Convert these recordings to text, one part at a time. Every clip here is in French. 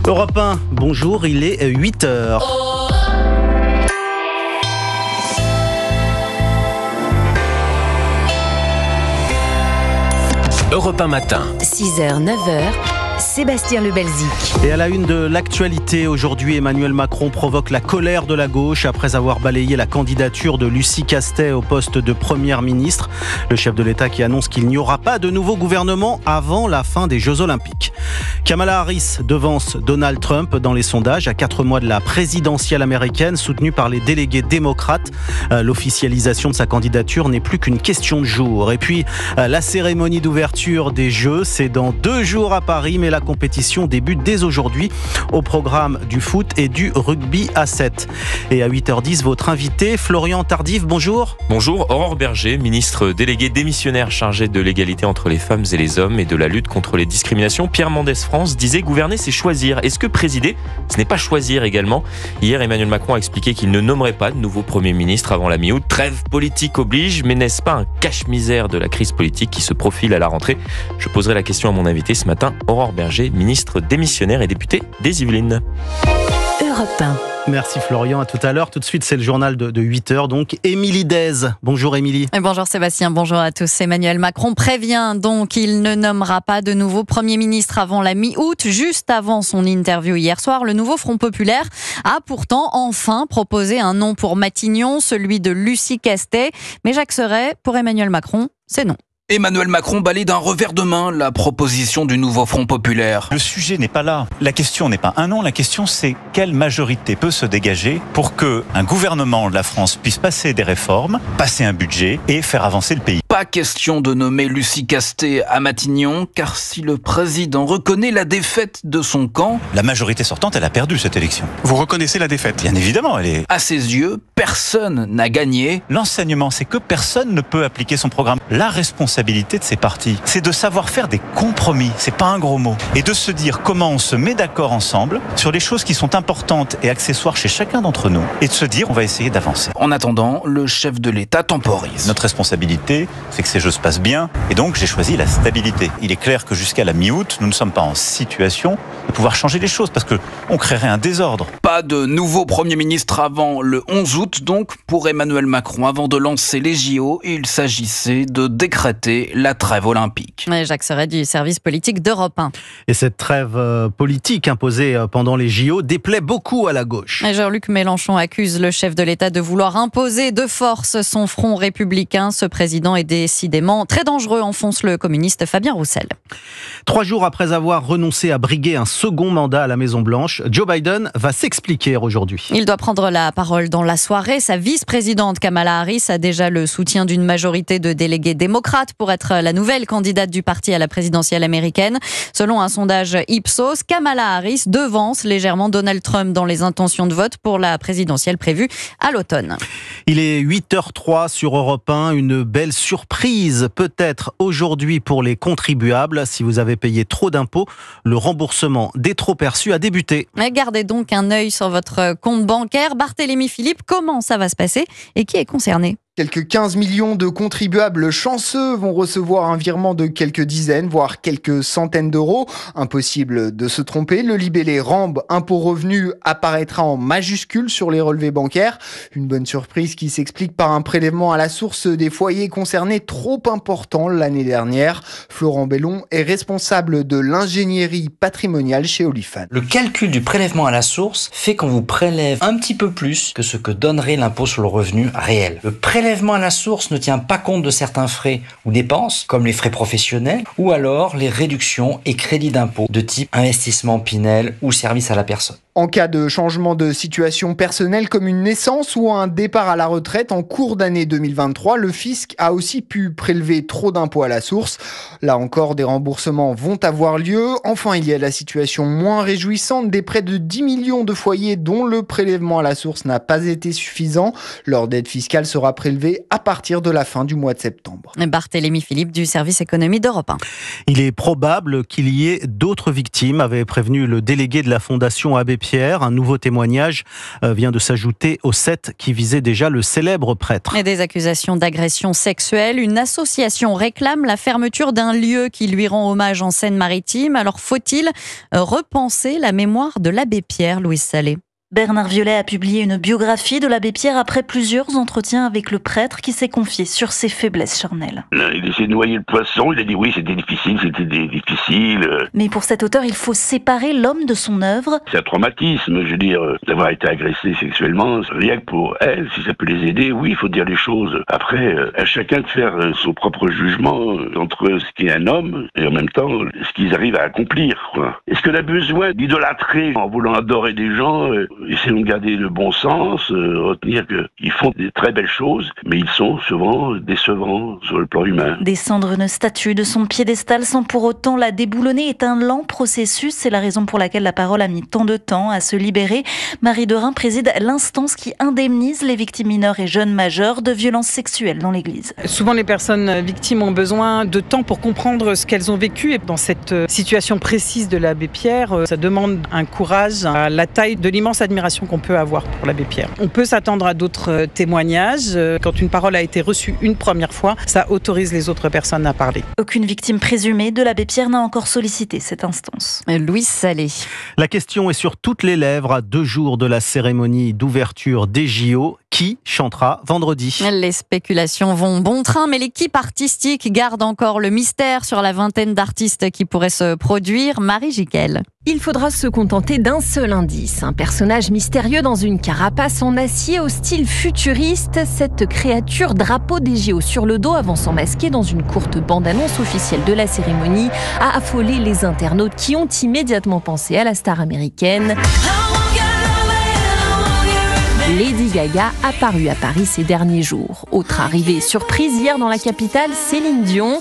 Europe 1, bonjour, il est 8h. Europe 1 matin. 6h, 9h, Sébastien Le Belzic. Et à la une de l'actualité, aujourd'hui, Emmanuel Macron provoque la colère de la gauche après avoir balayé la candidature de Lucie Castet au poste de première ministre. Le chef de l'État qui annonce qu'il n'y aura pas de nouveau gouvernement avant la fin des Jeux Olympiques. Kamala Harris devance Donald Trump dans les sondages à 4 mois de la présidentielle américaine soutenue par les délégués démocrates. L'officialisation de sa candidature n'est plus qu'une question de jours. Et puis, la cérémonie d'ouverture des Jeux, c'est dans 2 jours à Paris, mais la compétition débute dès aujourd'hui au programme du foot et du rugby à 7. Et à 8h10, votre invité, Florian Tardif, bonjour. Bonjour, Aurore Berger, ministre déléguée démissionnaire chargée de l'égalité entre les femmes et les hommes et de la lutte contre les discriminations. Pierre Mendès France disait gouverner, c'est choisir. Est-ce que présider, ce n'est pas choisir également ? Hier, Emmanuel Macron a expliqué qu'il ne nommerait pas de nouveau Premier ministre avant la mi-août. Trêve politique oblige, mais n'est-ce pas un cache-misère de la crise politique qui se profile à la rentrée ? Je poserai la question à mon invité ce matin, Aurore Berger, ministre démissionnaire et députée des Yvelines. Europe 1. Merci Florian, à tout à l'heure. Tout de suite, c'est le journal de 8h. Donc, Émilie Dèze. Bonjour Émilie. Et bonjour Sébastien, bonjour à tous. Emmanuel Macron prévient donc qu'il ne nommera pas de nouveau Premier ministre avant la mi-août. Juste avant son interview hier soir, le nouveau Front Populaire a pourtant enfin proposé un nom pour Matignon, celui de Lucie Castet. Mais Jacques Serret, pour Emmanuel Macron, c'est non. Emmanuel Macron balaye d'un revers de main la proposition du nouveau Front Populaire. Le sujet n'est pas là. La question n'est pas un nom, la question c'est quelle majorité peut se dégager pour qu'un gouvernement de la France puisse passer des réformes, passer un budget et faire avancer le pays. Pas question de nommer Lucie Castet à Matignon, car si le président reconnaît la défaite de son camp... La majorité sortante, elle a perdu cette élection. Vous reconnaissez la défaite ? Bien évidemment, elle est... À ses yeux, personne n'a gagné. L'enseignement, c'est que personne ne peut appliquer son programme. La responsabilité de ces partis, c'est de savoir faire des compromis, c'est pas un gros mot, et de se dire comment on se met d'accord ensemble sur les choses qui sont importantes et accessoires chez chacun d'entre nous, et de se dire on va essayer d'avancer. En attendant, le chef de l'État temporise. Notre responsabilité, c'est que ces jeux se passent bien, et donc j'ai choisi la stabilité. Il est clair que jusqu'à la mi-août, nous ne sommes pas en situation de pouvoir changer les choses, parce qu'on créerait un désordre. Pas de nouveau Premier ministre avant le 11 août, donc, pour Emmanuel Macron. Avant de lancer les JO, il s'agissait de décréter la trêve olympique. Jacques Serret du service politique d'Europe 1. Et cette trêve politique imposée pendant les JO déplaît beaucoup à la gauche. Jean-Luc Mélenchon accuse le chef de l'État de vouloir imposer de force son front républicain. Ce président est décidément très dangereux, enfonce le communiste Fabien Roussel. 3 jours après avoir renoncé à briguer un second mandat à la Maison-Blanche, Joe Biden va s'expliquer aujourd'hui. Il doit prendre la parole dans la soirée. Sa vice-présidente Kamala Harris a déjà le soutien d'une majorité de délégués démocrates pour être la nouvelle candidate du parti à la présidentielle américaine. Selon un sondage Ipsos, Kamala Harris devance légèrement Donald Trump dans les intentions de vote pour la présidentielle prévue à l'automne. Il est 8h03 sur Europe 1. Une belle surprise peut-être aujourd'hui pour les contribuables. Si vous avez payé trop d'impôts, le remboursement des trop-perçus a débuté. Gardez donc un œil sur votre compte bancaire. Barthélémy Philippe, comment ça va se passer et qui est concerné ? Quelques 15 millions de contribuables chanceux vont recevoir un virement de quelques dizaines, voire quelques centaines d'euros. Impossible de se tromper, le libellé RAMB impôt revenu apparaîtra en majuscule sur les relevés bancaires. Une bonne surprise qui s'explique par un prélèvement à la source des foyers concernés trop important l'année dernière. Florent Bellon est responsable de l'ingénierie patrimoniale chez Olifan. Le calcul du prélèvement à la source fait qu'on vous prélève un petit peu plus que ce que donnerait l'impôt sur le revenu réel. Le prélèvement à la source ne tient pas compte de certains frais ou dépenses, comme les frais professionnels, ou alors les réductions et crédits d'impôt de type investissement Pinel ou service à la personne. En cas de changement de situation personnelle comme une naissance ou un départ à la retraite en cours d'année 2023, le fisc a aussi pu prélever trop d'impôts à la source. Là encore, des remboursements vont avoir lieu. Enfin, il y a la situation moins réjouissante des près de 10 millions de foyers dont le prélèvement à la source n'a pas été suffisant. Leur dette fiscale sera prélevée à partir de la fin du mois de septembre. Barthélémy Philippe du service économie d'Europe 1. Il est probable qu'il y ait d'autres victimes, avait prévenu le délégué de la Fondation Abbé Pierre. Un nouveau témoignage vient de s'ajouter aux 7 qui visaient déjà le célèbre prêtre. Et des accusations d'agression sexuelle. Une association réclame la fermeture d'un lieu qui lui rend hommage en Seine-Maritime. Alors faut-il repenser la mémoire de l'abbé Pierre, Louise Salé? Bernard Violet a publié une biographie de l'abbé Pierre après plusieurs entretiens avec le prêtre qui s'est confié sur ses faiblesses charnelles. Il essayait de noyer le poisson, il a dit oui, c'était difficile. Mais pour cet auteur, il faut séparer l'homme de son œuvre. C'est un traumatisme, je veux dire, d'avoir été agressé sexuellement, rien que pour elle, si ça peut les aider, oui, il faut dire les choses. Après, à chacun de faire son propre jugement entre ce qu'est un homme et en même temps ce qu'ils arrivent à accomplir, quoi. Est-ce qu'on a besoin d'idolâtrer en voulant adorer des gens? Essayons de garder le bon sens, retenir qu'ils font des très belles choses, mais ils sont souvent décevants sur le plan humain. Descendre une statue de son piédestal sans pour autant la déboulonner est un lent processus. C'est la raison pour laquelle la parole a mis tant de temps à se libérer. Marie Derain préside l'instance qui indemnise les victimes mineures et jeunes majeures de violences sexuelles dans l'Église. Souvent, les personnes victimes ont besoin de temps pour comprendre ce qu'elles ont vécu. Et dans cette situation précise de l'abbé Pierre, ça demande un courage à la taille de l'immense admiration qu'on peut avoir pour l'abbé Pierre. On peut s'attendre à d'autres témoignages. Quand une parole a été reçue une première fois, ça autorise les autres personnes à parler. Aucune victime présumée de l'abbé Pierre n'a encore sollicité cette instance. Louise Salé. La question est sur toutes les lèvres à 2 jours de la cérémonie d'ouverture des JO. Qui chantera vendredi? Les spéculations vont bon train, mais l'équipe artistique garde encore le mystère sur la vingtaine d'artistes qui pourraient se produire. Marie Jiquel. Il faudra se contenter d'un seul indice. Un personnage mystérieux dans une carapace en acier au style futuriste. Cette créature drapeau des JO sur le dos avançant masqué dans une courte bande-annonce officielle de la cérémonie a affolé les internautes qui ont immédiatement pensé à la star américaine. Lady Gaga apparue à Paris ces derniers jours. Autre arrivée surprise hier dans la capitale, Céline Dion.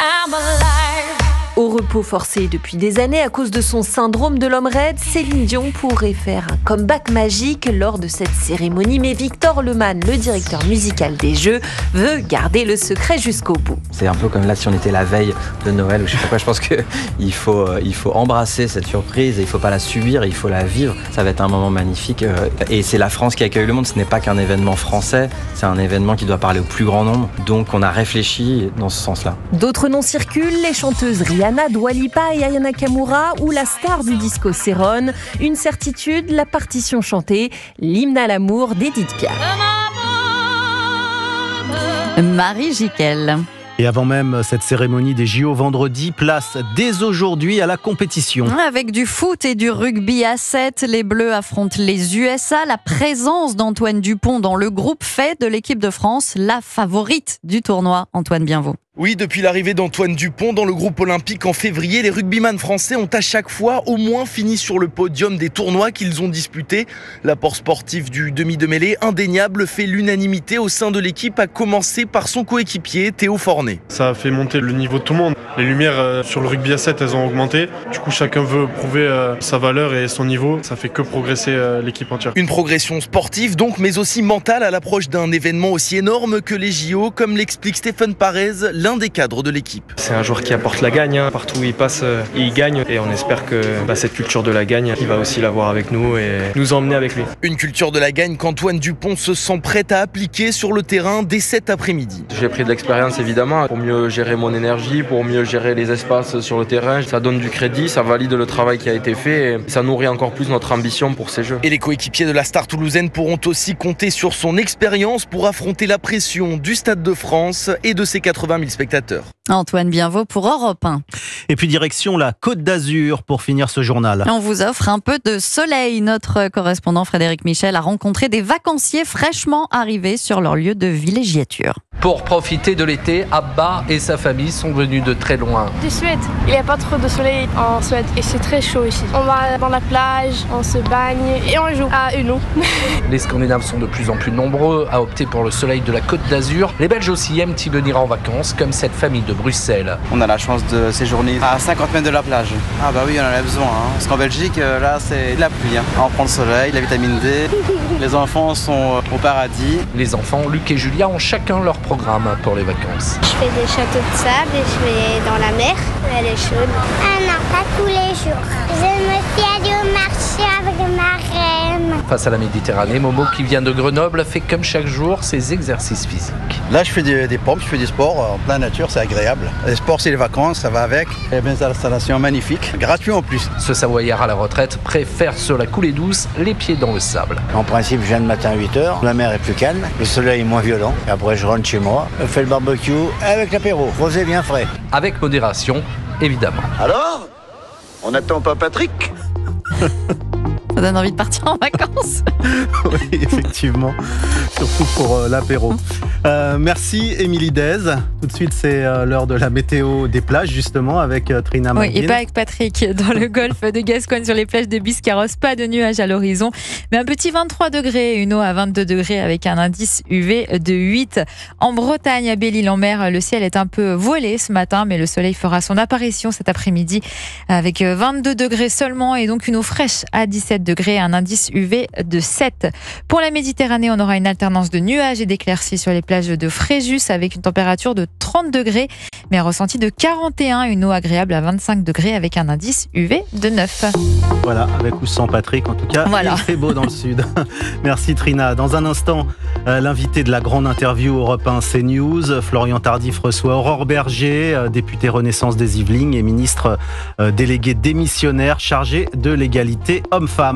Au repos forcé depuis des années à cause de son syndrome de l'homme raide, Céline Dion pourrait faire un comeback magique lors de cette cérémonie. Mais Victor Lemann, le directeur musical des Jeux, veut garder le secret jusqu'au bout. C'est un peu comme là si on était la veille de Noël ou je sais pas quoi. Je pense qu'il faut embrasser cette surprise et il faut pas la subir, il faut la vivre. Ça va être un moment magnifique et c'est la France qui accueille le monde. Ce n'est pas qu'un événement français, c'est un événement qui doit parler au plus grand nombre. Donc on a réfléchi dans ce sens-là. D'autres noms circulent, les chanteuses Rihanna, Dua Lipa et Aya Nakamura ou la star du disco Céron. Une certitude, la partition chantée, l'hymne à l'amour d'Edith Piaf. Marie Jiquel. Et avant même cette cérémonie des JO vendredi, place dès aujourd'hui à la compétition. Avec du foot et du rugby à 7, les Bleus affrontent les USA. La présence d'Antoine Dupont dans le groupe fait de l'équipe de France la favorite du tournoi. Antoine Bienvaux. Oui, depuis l'arrivée d'Antoine Dupont dans le groupe olympique en février, les rugbyman français ont à chaque fois au moins fini sur le podium des tournois qu'ils ont disputés. L'apport sportif du demi de mêlée indéniable fait l'unanimité au sein de l'équipe, à commencer par son coéquipier Théo Fornet. Ça a fait monter le niveau de tout le monde. Les lumières sur le rugby à 7, elles ont augmenté. Du coup, chacun veut prouver sa valeur et son niveau. Ça fait que progresser l'équipe entière. Une progression sportive donc, mais aussi mentale à l'approche d'un événement aussi énorme que les JO, comme l'explique Stéphane Parez, l'un des cadres de l'équipe. C'est un joueur qui apporte la gagne. Partout où il passe, il gagne. Et on espère que cette culture de la gagne, il va aussi l'avoir avec nous et nous emmener avec lui. Une culture de la gagne qu'Antoine Dupont se sent prêt à appliquer sur le terrain dès cet après-midi. J'ai pris de l'expérience évidemment pour mieux gérer mon énergie, pour mieux gérer les espaces sur le terrain. Ça donne du crédit, ça valide le travail qui a été fait et ça nourrit encore plus notre ambition pour ces Jeux. Et les coéquipiers de la star toulousaine pourront aussi compter sur son expérience pour affronter la pression du Stade de France et de ses 80 000 spectateurs. Antoine Bienvaux pour Europe 1. Et puis direction la Côte d'Azur pour finir ce journal. On vous offre un peu de soleil. Notre correspondant Frédéric Michel a rencontré des vacanciers fraîchement arrivés sur leur lieu de villégiature. Pour profiter de l'été, Abba et sa famille sont venus de très loin. De Suède, il n'y a pas trop de soleil en Suède et c'est très chaud ici. On va dans la plage, on se baigne et on joue à Uno. Les Scandinaves sont de plus en plus nombreux à opter pour le soleil de la Côte d'Azur. Les Belges aussi aiment y venir en vacances, comme cette famille de Bruxelles. On a la chance de séjourner à 50 mètres de la plage. Ah bah oui, on en a besoin. Parce qu'en Belgique, là, c'est de la pluie. On prend le soleil, la vitamine D. Les enfants sont au paradis. Les enfants, Luc et Julia, ont chacun leur programme pour les vacances. Je fais des châteaux de sable et je vais dans la mer. Elle est chaude. Ah non, pas tous les jours. Je me suis allée au marché avec ma reine. face à la Méditerranée. Momo, qui vient de Grenoble, fait comme chaque jour ses exercices physiques. Là, je fais des pompes, je fais du sport en pleine nature, c'est agréable. Le sport, c'est les vacances, ça va avec. Il y a des installations magnifiques, gratuit en plus. Ce Savoyard à la retraite préfère sur la coulée douce, les pieds dans le sable. En principe, je viens le matin à 8h, la mer est plus calme, le soleil est moins violent. Et après, je rentre chez moi, je fais le barbecue avec l'apéro, rosé bien frais. Avec modération, évidemment. Alors, on n'attend pas Patrick? Ça donne envie de partir en vacances. Oui, effectivement. Surtout pour l'apéro. Merci Émilie Dez. Tout de suite, c'est l'heure de la météo des plages, justement, avec Trina Mangin. Oui, et pas avec Patrick. Dans le golfe de Gascogne, sur les plages de Biscarrosse, pas de nuages à l'horizon, mais un petit 23 degrés, une eau à 22 degrés avec un indice UV de 8. En Bretagne, à Belle-Île-en-Mer, le ciel est un peu voilé ce matin, mais le soleil fera son apparition cet après-midi avec 22 degrés seulement et donc une eau fraîche à 17 degrés, un indice UV de 7. Pour la Méditerranée, on aura une alternance de nuages et d'éclaircies sur les plages de Fréjus avec une température de 30 degrés, mais un ressenti de 41, une eau agréable à 25 degrés avec un indice UV de 9. Voilà, avec ou sans Patrick, en tout cas, voilà. Il fait beau dans le sud. Merci Trina. Dans un instant, l'invité de la grande interview Europe 1 CNews, Florian Tardif reçoit Aurore Berger, députée Renaissance des Yvelines et ministre déléguée démissionnaire chargée de l'égalité homme-femme.